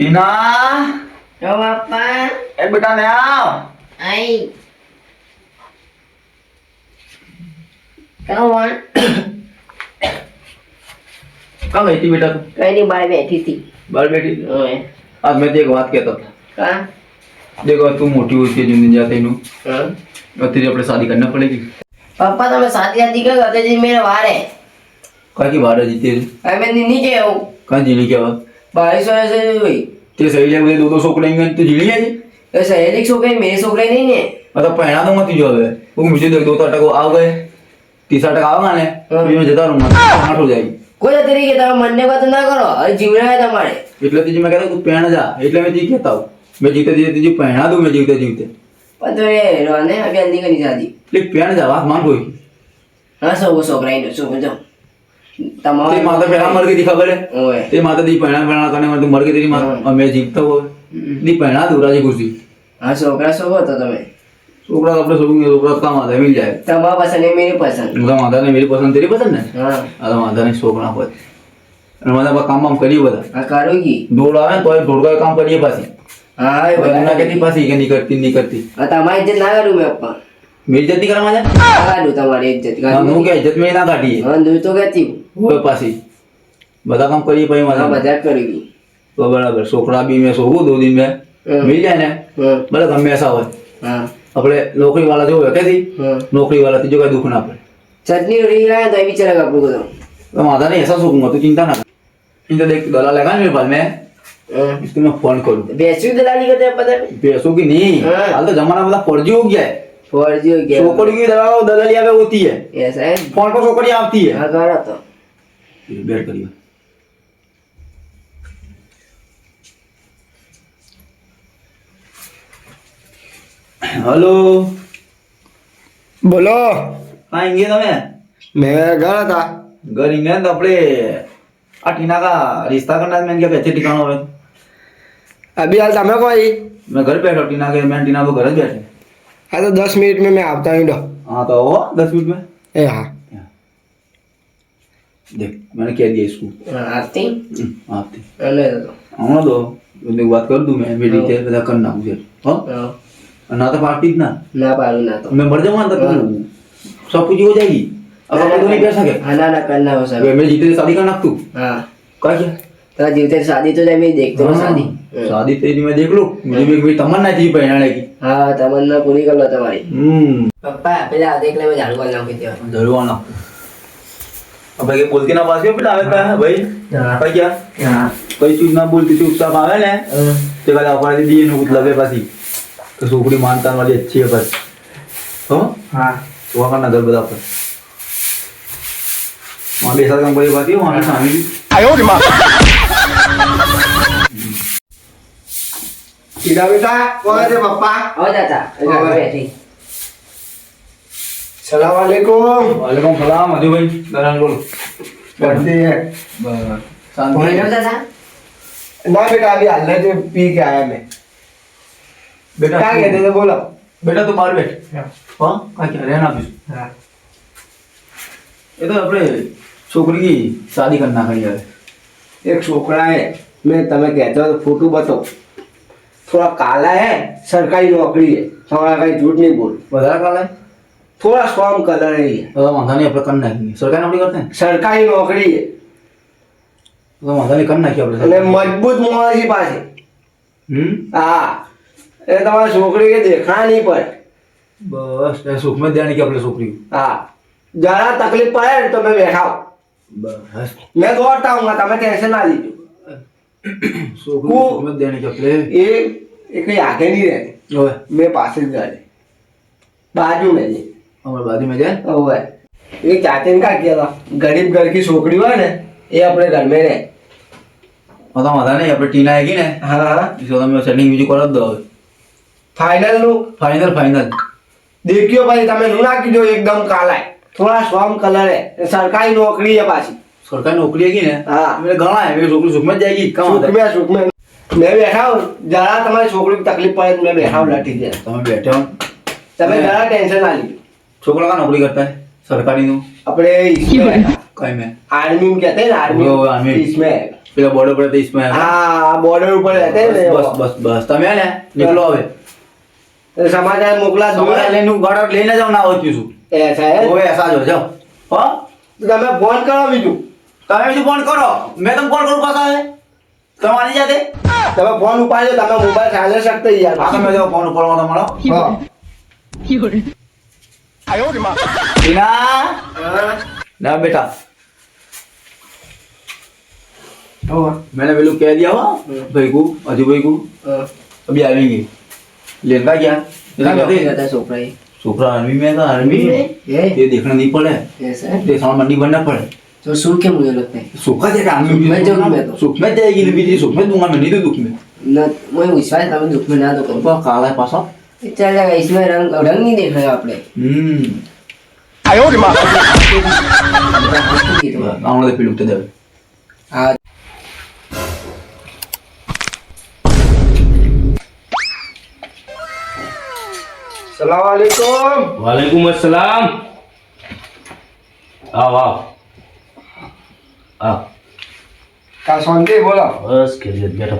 ટીના તો બાપા એ બેટા ને આવ આઈ કોણ કાં ગઈ તી બેટા તું? કઈ ની બાર બેઠી હતી બહાર બેઠી હતી? ઓય આજ મેં એક વાત કહેતો હતો. કા દેખો તું મોટી હોતી है जिंदगी जाते नु હા तेरी अपने शादी करना पड़ेगी. पापा તમે સાદી સાદી કર તો જી મેરે વારે का की बात है जीते અમે ની કે હું कहाँ जीने क्या बात 22 વર્ષ ની हुई ते सही ले मुझे दो सौ करेंगे तो जीनी है जी. तो सहेली छोकरी मेरी छोकरी नहीं ने मतलब पहना दूंगा तुझे अब वो मुझे देख 2 टका आ गए 30 टका आवेगा ने फिर मैं जता रहूंगा आठ हो जाएगी. કોઈ તરીકે તમે મનને વાત ના કરો હવે જીવના હે તમારે એટલે તુझे मैं कहता हूं तू पहन जा એટલે मैं जी कहता हूं मैं जीते जीते तुझे पहना दूं मैं जीते जीते પણ તો એ રોને અભી અંદી કરી શાદી એટલે पहन जा बात मान कोई હા સો છોકરા નો સો જો તમારે ते माता पहना मर गई थी खबर है ઓય ते माता दी पहना पहना करने में तू मर गई तेरी मां और मैं जीतता हुआ दी पहना दूं राजी खुशी હા છોકરા સો તો તમે छोकरा अपने छोकरा काम आता है मिल जाए. તમારા પસંદ એ મેરી પસંદ उनका माता ने मेरी पसंद तेरी पसंद है હા अरे माता ने छोकरा पर અને માતા પર કામ કરી બધા હા કરોગી દોડ આવે તો દોડકા કામ કરીએ પાછી હા એ બધા કેતી પાછી કે નહીં કરતી હા તમારી ઇજ્જત ના કરું મેં પપ્પા મેરી જતી કરવા માંડે કાઢું તમારી ઇજ્જત હા હું કે ઇજ્જત મેં ના કાઢી હા હું તો કહેતી હોય પાછી બધા કામ કરીએ પછી હા માતા બધા કરોગી તો બરાબર છોકરા બી મેં સોગું 2 दिन में मिल जाए ने હા भले गમે ऐसा હોય હા આપણે નોકરી વાળા જો કે દી હા नौकरी वाला तुझे कोई दुख ना पड़े चटनी उड़ी रहा है तो अभी चलेगा आपको तो तो माता ने ऐसा सोचूंगा तो चिंता ना कर इनका देख दलाल लगा मेरे पास में इसको मैं फोन करूँ बेचू दलाली करते हैं पता है पैसों की नहीं हाँ। हाल तो जमाना मतलब फर्जी हो गया है फर्जी हो गया छोकरी की दलाली पे होती है ऐसा है फोन पर छोकरी आती है हाँ करो तो बैठ करिए हेलो બોલો कहाँ इंगे તમે મેં ઘર હતા घर इंगे तो अपने आ टीना का रिश्ता करना है, मैंने क्या कैसे ठिकाना है अभी हाल તમે કોઈ मैं घर बैठा हूँ, टीना के मैं टीना को घर ही बैठे હા તો 10 મિનિટ में मैं આવતા हूँ हाँ तो वो 10 मिनट में ए हाँ देख मैंने कह दिया इसको हाँ, आती आते अरे तो आऊँ ना तो एक बात कर दूँ मैं मेरी हाँ। तेरे पता करना मुझे हाँ हाँ, ना तो पार्टी ना ना पालू ना तो मैं मर जाऊंगा तो हाँ। सब कुछ हो जाएगी अब अपन तो नहीं कर सके हाँ ना करना हो सब मेरे जीते से शादी करना तू हाँ क्या किया तो जीवते शादी तो जब मैं देखते हो शादी शादी तेरी मैं देख लूं मुझे भी एक मेरी तमन्ना थी पहनाने की हाँ तमन्ना पूरी कर लो तुम्हारी हम्म पप्पा पहले देख ले मैं झाड़ू वाला हूँ कितने जरूर आना अब भाई बोलती ना बात पे आवे का है भाई हाँ। भाई क्या हाँ कोई चीज ना बोलती थी उसका आवे ना ते वाला ऑफर दे दिए नु लगे पासी तो सोकड़ी मानता वाली अच्छी है बस तो हाँ तो का नगर बता पर वहां भी ऐसा काम कोई बात ही वहां पे शामिल સીધા બેટા કોણ છે પપ્પા हो जाता हाँ। बैठी સલામ વાલેકુમ वालेकुम सलाम मधु भाई दरान बोल करते हैं कौन हो जाता ना बेटा अभी हाल से पी के आया मैं बेटा क्या कहते थे बोलो बेटा तू बाहर बैठ हाँ क्या क्या रहना भी हाँ ये तो अपने छोकरी की शादी करना है यार एक छोकरा है मैं तुम्हें कहता हूँ फोटो बताओ थोड़ा काला है सरकारी नौकरी है थोड़ा कहीं झूठ नहीं बोल बता काला है थोड़ा स्वाम कलर है ये तो माथा नहीं अपने करना है सरकारी नौकरी करते हैं सरकारी नौकरी है तो माथा नहीं करना क्या અને अपने મજબૂત મોણાજી પાસે હા એ તમારા છોકરી કે દેખા નહીં પડે बस मैं सुख में देने की अपने छोकरी को હા જરા તકલીફ પડે ને તો मैं बैठा हूँ बस मैं दौड़ता हूँ તમે ટેન્શન ના લીધું छोकरी को सुख में देने की अपने એ કઈ આગે નહીં રહે ओए मैं पास જ ઘરે बाजू में जी हमारे बाजू में जाए ओए ये चाचा ने क्या किया था गरीब घर की छोकरी हुआ ना ये अपने घर में रहे मतलब माथा नहीं अपने टीना आएगी ना हाँ हाँ इसको तो मैं सेटिंग म्यूजिक कर दो फाइनल નું फाइनल फाइनल देखियो भाई તમે નું નાખી દો एकदम काला है थोड़ा स्वाम कलर है सरकारी नौकरी है पासी सरकारी नौकरी है ना हाँ मेरे गाना है मेरी छोकरी सुख में जाएगी कहाँ सुख में मैं बैठा हूँ जरा तुम्हारी छोकरी की तकलीफ पड़े तो मैं बैठा हूँ लठी से तो मैं बैठे हूँ તમે જરા ટેન્શન ના લીધું छोकरा का नौकरी करता है सरकारी नु अपने इसमें कहीं में आर्मी में कहते हैं ना वो आर्मी। आर्मी इसमें પેલા બોર્ડર પર ઇસ્માઇલ હા બોર્ડર ઉપર રહેતા ને બસ બસ બસ તમે હે ને નીકળો હવે એ સમાચાર મોકલા દો તમારે લઈને ગાડર લઈને જાવ ના હોતી છું એ સાહેબ ઓય એસા જો જાઓ હો તમે ફોન કરો બીજું તમે બીજું ફોન કરો મેં તમને ફોન કરું પાછા હવે તમારી જાતે તમે ફોન ઉપાડજો તમે મોબાઈલ ચાલે શકતો યાર આ તમે જાઓ ફોન ઉપર તમારો હા ટીના ના બેટા मैंने पहलू कह दिया हुआ भाई को अजू भाई को अभी आएंगे लेने गया હતા છોકરાએ छोकरा आर्मी में था आर्मी में ये ये देखना नहीं पड़े ऐसा ये सामान मंडी बनना पड़े तो सुन के मुझे लगता है सुखा जाएगा आर्मी सुख में जाऊंगा मैं तो। सुख में जाएगी बीजी सुख में दूंगा मैं नहीं तो दुख में न मैं विश्वास था दुख में ना तो करूँ तो काला है पासा चल जाएगा इसमें रंग रंग नहीं देख रहे आपने आवड़े पे लुकते देवे हाँ સલામ વાલેકુમ वालेकुम अस्सलाम आओ आओ आओ કા શાંતિ બોલો बस खैरियत बैठो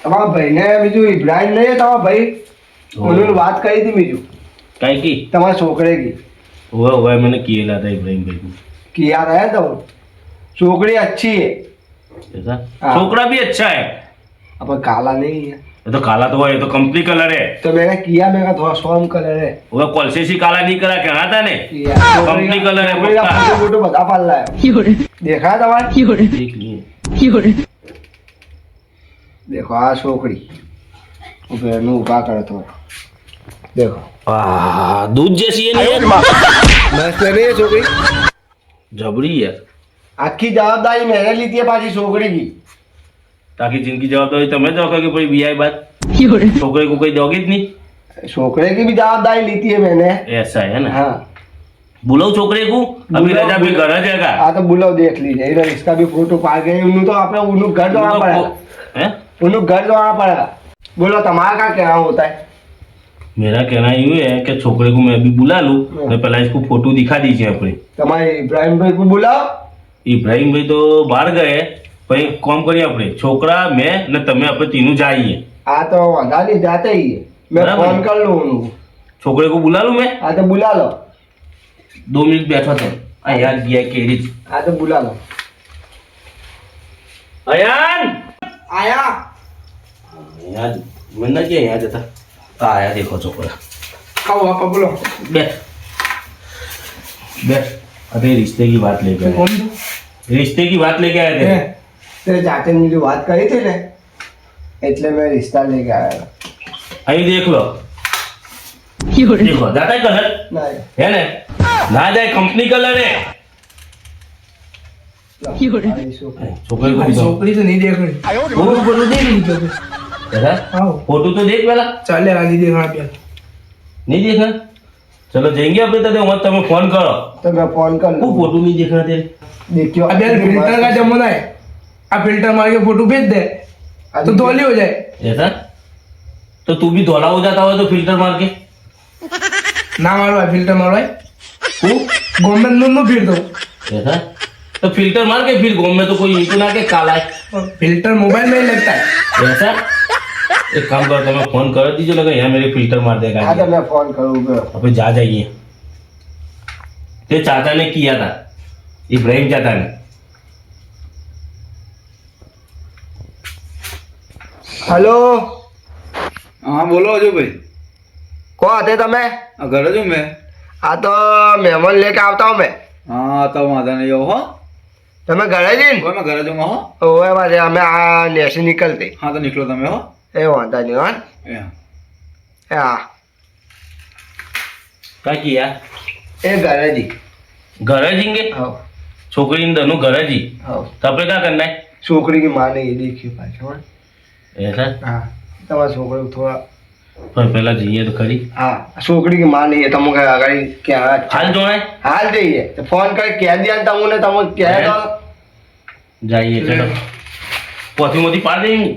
તમારા ભાઈને બીજું ઇબ્રાહિમ નહીં તમારા ભાઈ ઓનું વાત કરી હતી બીજું काय की તમારા છોકરે કી हुआ मैंने किए ला था इब्राहिम भाई को किया रहा तो छोकरी अच्छी है ऐसा हाँ। छोकरा भी अच्छा है अब काला नहीं है ये तो काला तो है ये तो कंपनी कलर है तो मैंने किया मेरा थोड़ा सोम कलर है वो कॉलसेसी काला नहीं करा कहना था ने किया कंपनी कलर है छोकरी का पक्का। फोटो फोटो बता पाल रहा है देखा है तुम्हारे देख लिए देखो आ छोकरी ऊपर उभा करो थोड़ा देखो दूध जैसी है नहीं मस्त नहीं है छोकरी जबरी है आखी जवाबदारी मैंने ली थी पाजी छोकरी की ताकि जिनकी जवाबदारी तुम्हें तो कि भाई बिया बात छोकरे को कोई दोगे नहीं छोकरे की भी जवाबदारी ली थी मैंने ऐसा है ना हाँ बुलाओ छोकरे को अभी बुलाओ, रजा भी घर जाएगा हाँ तो बुलाओ देख लीजिए इधर इसका भी फोटो पा गए उन्होंने तो आपने उन्होंने घर जोड़ा पड़ा हैं उन्होंने घर जोड़ा पड़ा बोलो तुम्हारा क्या कहना होता है मेरा कहना यूं है कि छोकरे को मैं अभी बुला लूं मैं पहला इसको फोटो दिखा दीजिए अपने तुम्हारे इब्राहिम भाई को बुलाओ इब्राहिम भाई तो बाहर गए भाई कौन करिए अपने छोकरा मैं न तमे अपने तीनों जाइए हाँ तो आधा नहीं जाते ही है मैं बराबर। फोन कर लूँ उनको छोकरे को बुला लूं मैं हाँ तो बुला लो 2 मिनट बैठा था अयान बिया केरीज हाँ तो बुला लो अयान आया यार मैं क्या यहाँ जाता आया देखो छोकरा आओ आप बोलो बैठ बैठ अरे रिश्ते की बात लेके आए कौन रिश्ते की बात लेके आए थे तेरे चाचा ने जो बात कही थी ने એટલે मैं रिश्ता लेके आया अभी देख लो देखो जाता है कलर नहीं है ना ना जाए कंपनी कलर है छोकरे को दिखाओ। छोकरी तो नहीं देख रही फोटो फोटो देख ली दादा आओ फोटो तो देख पहला चले आगे देखा पे नहीं देखना चलो जाएंगे अपने दादा मत तुम्हें फोन करो तो मैं फोन कर वो लूँ फोटो नहीं देखना तेरे देखियो अब यार फिल्टर का जमाना है अब फिल्टर मार के फोटो भेज दे तो धोली हो जाए ऐसा तो तू भी धोला हो जाता हो तो फिल्टर मार के ना मारवाए फिल्टर मारवाए तू गवर्नमेंट नो फिर दो ऐसा तो फिल्टर मार के फिर घूम में तो कोई नीचे ना के काला है फिल्टर मोबाइल में ही लगता है ऐसा एक काम करो तो मैं फोन कर दीजिए लगा यहाँ मेरे फिल्टर मार देगा हाँ तो मैं फोन करूँगा अब जा जाइए ये चाचा ने किया था इब्राहिम चाचा ने हेलो हाँ बोलो अजू भाई को आते તમે घर जो मैं આ તો મહેમાન લેકે આવતા હું मैं हाँ तब वादा नहीं हो તમે ઘરે જઈને कोई मैं घर जाऊंगा हो ઓવે બાજે અમે આ નેસી નીકળતી हाँ तो निकलो तमे हो એ વાંધા નહીં હા या। એ હા क्या किया એ ઘરે જી घर जाएंगे हाँ छोकरी इन दोनों घर जी हाँ तो अपने क्या करना है છોકરી की माँ ने ये देखी पाછો ऐसा हाँ તમારા છોકરો થોડા पर पहला जाइए तो करी हाँ છોકરી की माँ नहीं है તમે આગળ क्या हाल जो है हाल જઈએ તો ફોન કરી કહી દે ને તમને તમે કહે તો जाइए चलो पोथी मोती पार देंगे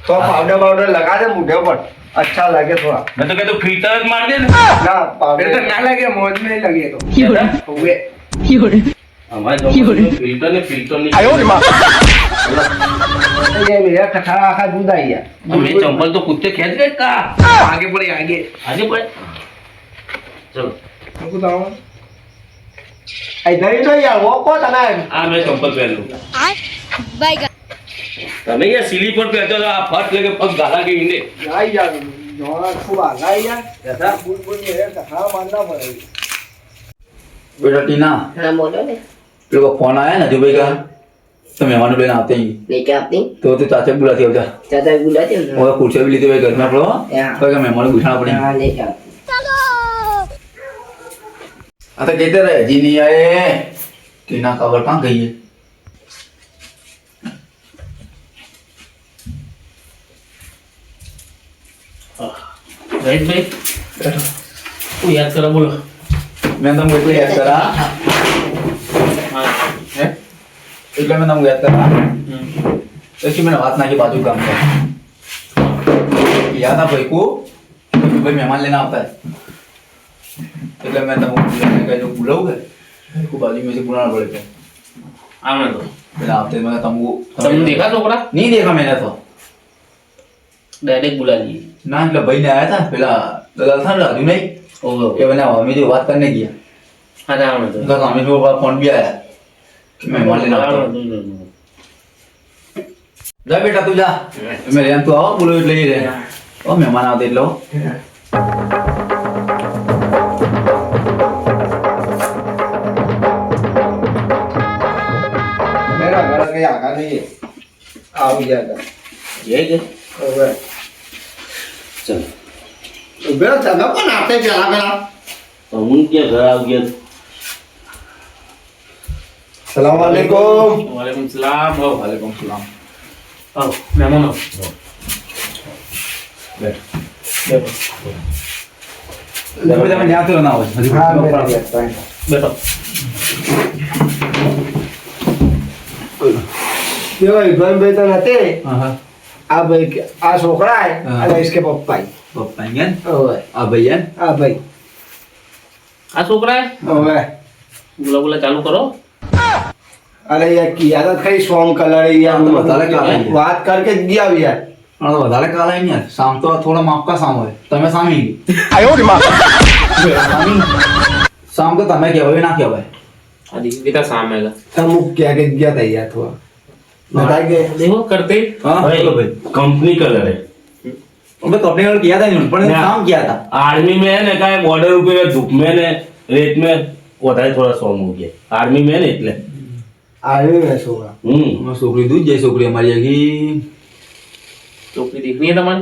તો પાવડર પાવડર લગા દે મુઢે પર अच्छा लगे थोड़ा मैं तो कहता हूँ फिल्टर मार दे ना पाउडर फिल्टर ना लगे मौज में ही लगे तो ऐसा? हुए અમારે જમવાનું ફિલ્ટર ને ફિલ્ટર ની ये मेरा कठा आखा दूध आई है મેં ચંપલ તો કુત્તે ખેંચ ગए કા आगे पड़े आगे આજે પડે ચલો हमको तो आओ इधर ही तो यार वो को तना આ મેં ચંપલ પહેરેલું તમે યાર સ્લીપર પહેરતો તો આ ફટ લેકે પગ ગાલા કે ઈંડે आई यार जोड़ा खूब आ गई यार ऐसा फूल फूल मेरे कठा मानना पड़ेगा बेटा टीना हाँ बोलो ने पेलो फोन आया ना जुबे का तो मेहमान लेने आते ही लेके आती तो चाचा बुलाती हो जा चाचा बुलाते हो ना और कुर्सी भी लेते हुए घर में पड़ो हाँ। तो क्या मेहमान को बिठाना पड़ेगा हाँ लेके आती आता कहते रहे जी नहीं आए टीना कवर कहाँ गई है રાઈટ ભાઈ હું યાદ કરા બોલો मैं तुमको એટલે યાદ करा હા है એટલે मैं तुमको याद करा तो मैंने बात ना की बाजू काम कर याद आ भाई को कि भाई मेहमान लेना आता है એટલે मैं तुमको बुलाने का जो बुलाऊंगा को बाजू में से बुलाना पड़ेगा આમને તો पहले हफ्ते में तुमको તમને દેખા છોકરા नहीं देखा मैंने तो ડાયરેક્ટ બોલા દીએ ना એટલે भाई ने आया था पहला दलाल था राजू नहीं ઓહો ये मैंने हमें जो बात करने किया હા આમને તો उनका सामने जो फोन भी आया कि मेहमान लेना आता है जा बेटा तू जा मेरे यहाँ तू आओ बोलो એટલે ही रहे ओ मेहमान आते એટલે मेरा घर के आगा नहीं है आओ जाएगा જય જય ओए ચલો बेटा चला कौन आते चला बेटा તો હું ક્યાં ઘર આવી ગયા सलाम वालेकुम વાલેકુમ સલામ આવો वालेकुम सलाम આવો મહેમાન આવો बैठ बेटा मैं यहाँ तो ना हो हजी हाँ कुछ बेटा प्रॉब्लम બેઠો ये भाई इब्राहिम भाई तो नते हां हां आ भाई आ छोकरा है हाँ। और इसके पप्पा है पप्पायन ओए अबयन आ भाई આ છોકરા ओए બોલા બોલા ચાલુ કરો अरे यार किया था कई सोम कलर या हाँ, तो बता रहे क्या है ये? बात करके दिया भी यार और વધારે કાલા નહીં યાર શામ તો થોડા માપ का शाम હોય તમે સામી શામ તો તમે કહેવાય ના કહેવાય આ દીકરી બેટા સામે આવેલા हम क्या के दिया था यार थोड़ा बताइए देखो करते हाँ, बोलो भाई। कंपनी कलर है अबे कपड़े कलर किया था इन्होंने पर ना। काम किया था आर्मी में है ना का बॉर्डर पे धूप में ने रेत में होता है थोड़ा सॉम हो गया आर्मी में है ना इतने आर्मी में सोगा मैं छोकरी दूध जय छोकरी हमारी आगी छोकरी देखनी है तुम्हारी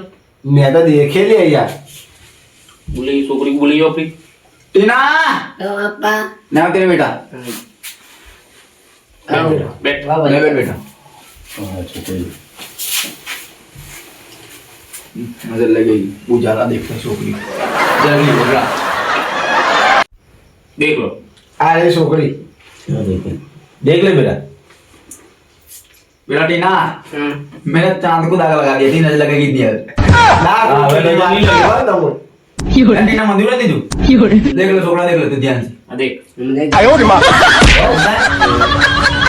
मैं तो देखे लिया यार बोली छोकरी को बोली अपनी टीना तो पापा ना तेरे बेटा बैठ ले बैठ बेटा हाँ छोकरी नजर लगेगी उजाला देखता छोकरी जल्दी बोल रहा देख लो अरे छोकरी देख ले बेटा बेटा टीना मैंने चांद को धागा लगा दिया थी नजर लगेगी इतनी यार ना हाँ, छोकरी नहीं बात लगा। करो ना मुझे। टीना मंदिर में तू देख लो छोकरा देख लो तू ध्यान से हाँ देख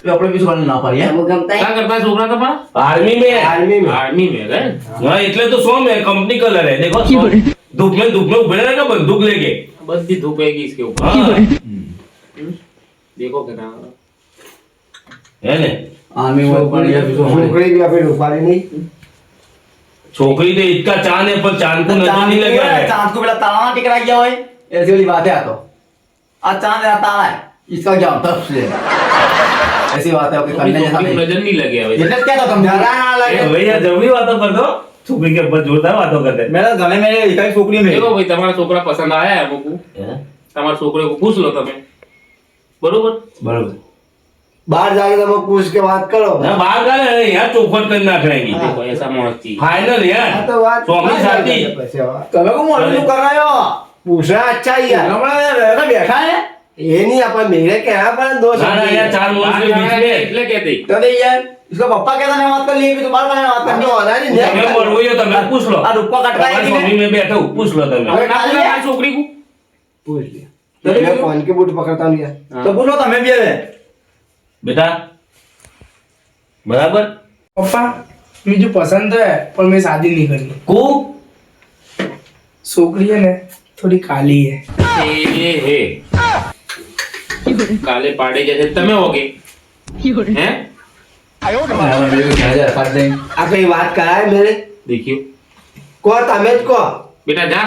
अपने भी सुन ना पारी है हमको गमता है क्या करता है छोकरा तुम्हारा आर्मी में है आर्मी में। आर्मी में है हाँ इतने तो सोम है कंपनी कलर है देखो धूप में उभे रहेगा बंदूक लेके बस धूप है इसके ऊपर हाँ। देखो क्या है ने आर्मी में बढ़िया भी सुन छोकरी भी अभी रुपारी नहीं छोकरी तो इसका चांद है पर चांद को नजर नहीं लग रहा है चांद को बेटा ताला टिकरा गया होए ऐसी वाली बात है तो आज चांद है ताला है इसका क्या होता है ऐसी बात है आपके करने जैसा छोकरी को नहीं नजर नहीं लगे भाई ये क्या था तुम डरा ना लगे भैया जब भी बातों कर दो छोकरी के ऊपर जोरदार बातों करते हैं मेरा गले में एक ही छोकरी में देखो भाई तुम्हारा छोकरा पसंद आया है हमको તમારા છોકરે को पूछ लो તમે बरोबर बराबर बाहर जाके तो पूछ के बात करो ना बाहर का नहीं यार चौखट करना करेंगी देखो ऐसा मस्ती फाइनल यार हाँ तो बात स्वामी साथी पैसे बात તમે को मोल कर रहे हो पूछना अच्छा ही यार हमारा रहकर बैठा है ये नहीं अपन मेरे कहना पर दो ना ना यार चार मोहल्ले के बीच में એટલે कहते तो दे यार इसका पप्पा कहता नहीं बात कर लिए भी तुम्हारा कहना बात करनी होना नहीं તમે બોલવો હોય તમે પૂछ लो आ रुपया कट रहा है તમારી મમ્મી में बैठा हूँ पूछ लो તમે अरे ना काली बोला है। छोकरी को पूछ लिया मैं कौन के बूट पकड़ता हूँ यार तो बोलो तो हमें भी है બેટા બરાબર पप्पा मुझे पसंद तो है पर मैं शादी नहीं करनी को छोकरी है ना थोड़ी काली है એ હે કાલે પાડે જશે તમે હોગે હે આ કઈ વાત કરાય મેરે દેખ્યું કો તમે જ કો બેટા જા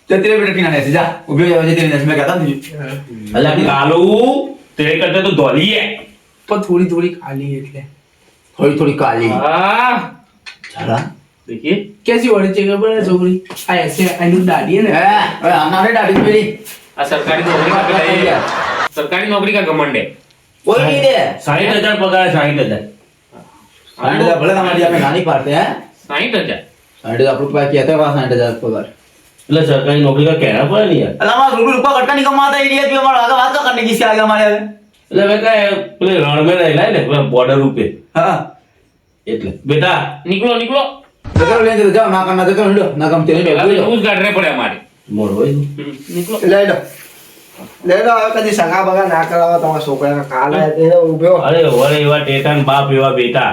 तेरे बेटा टीना ने जा उबे जाओ जे तेरे में कहता तुझे અલા કાલુ તે કરતા તો ધોલી હે पर थोड़ी थोड़ी काली है એટલે थोड़ी थोड़ी काली હા चला देखिए कैसी होनी चाहिए पर छोकरी आ ऐसे आई दाढ़ी है ना ए हमारे दाढ़ी मेरी આ સરકારી નોકરી का बेटा ये सरकारी नौकरी का घमंड है बोल नहीं दे 60,000 पगार है 60,000 60,000 भले हमारी यहाँ पे गाली पाते हैं 60,000 60,000 रुपया किया था वहाँ 60,000 पगार એટલે સરકારી નોકરી का कहना પડે ને યાર अल्लाह हमारा रुपया कटका नहीं कमाता इडियट भी हमारा आगे बात का करने किसके आगे हमारे आगे એટલે હવે કાંય પેલે રણ में રહેલા ને પેલા બોર્ડર રૂપે हाँ એટલે બેટા નીકળો નીકળો देखो ले तो जाओ ना करना देखो लो ना कम तेरे પેલા તો રૂલ્સ કાઢને પડે અમારે મોર હોય લઈ લો હવે કદી સગા બગા ના કરાવો તમારા છોકરાને કાલે તેને ઉભ્યો અરે ઓરે એવા ટેટા ને બાપ એવા બેટા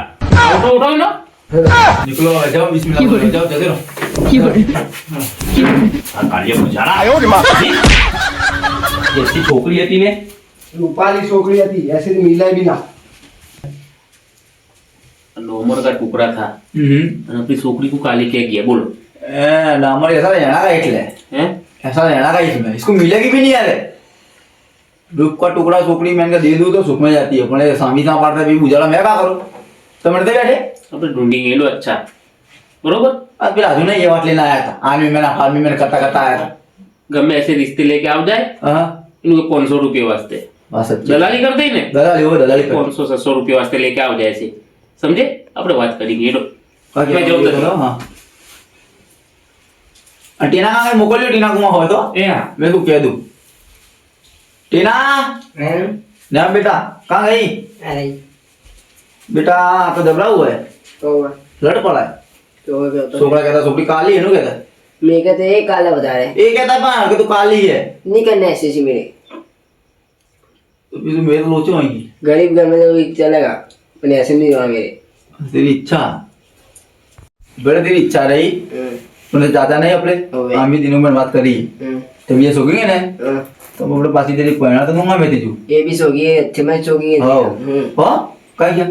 ઉઠો ઉઠો ને निकलो जाओ बिस्मिल्लाह जाओ जल्दी रहो આ કાર્ય બજારા જેથી છોકરી હતી ને રૂપાલી છોકરી હતી એસી મિલાય બી ના नोमर का टुकड़ा था और अपनी छोकरी को काले क्या किया बोलो ए नामर ऐसा लेना का એટલે हैं ऐसा लेना का इसमें इसको मिलेगी भी नहीं यार रूप का टुकड़ा छोकरी मैंने दे दूं तो सुख में जाती है पर सामी ना पाड़ता भी उजाला मैं क्या करूं समझते बैठे આપણે ढूंढेंगे लो अच्छा बरोबर आज फिर आजू नहीं ये बात लेना आया था आर्मी में करता करता आया था गमे ऐसे रिश्ते लेके आओ जाए हाँ इनको 500 रुपये वास्ते बस अच्छी दलाली कर दे ने दलाली हो दलाली कर 500-700 रुपये वास्ते लेके आओ जाए ऐसे समझे આપણે વાત કરીએ લો बाकी मैं जाऊं तो हाँ टीना का मोकलियो टीना को हो तो ए हां मैं को कह दूं टीना ना बेटा कहाँ गई अरे बेटा तो दबरा हुआ है तो लड़ पड़ा है तो छोकरा कहता छोकरी काली है नो कहता मैं कहते एक काला बता रहे ये कहता है कि तू काली है नहीं करना ऐसे ही मेरे तो फिर मेरे तो लोचे होंगी गरीब घर में तो चलेगा पर ऐसे नहीं हुआ मेरे तेरी इच्छा बड़े तेरी इच्छा रही तूने ज्यादा नहीं अपने ओवे। हम भी दिनों में बात करी तब ये सोचेंगे ना हाँ। तो हम अपने पास ही तेरी पहना तो दूंगा मैं तेजू ये भी सोगी अच्छे में सोगी हाँ क्या क्या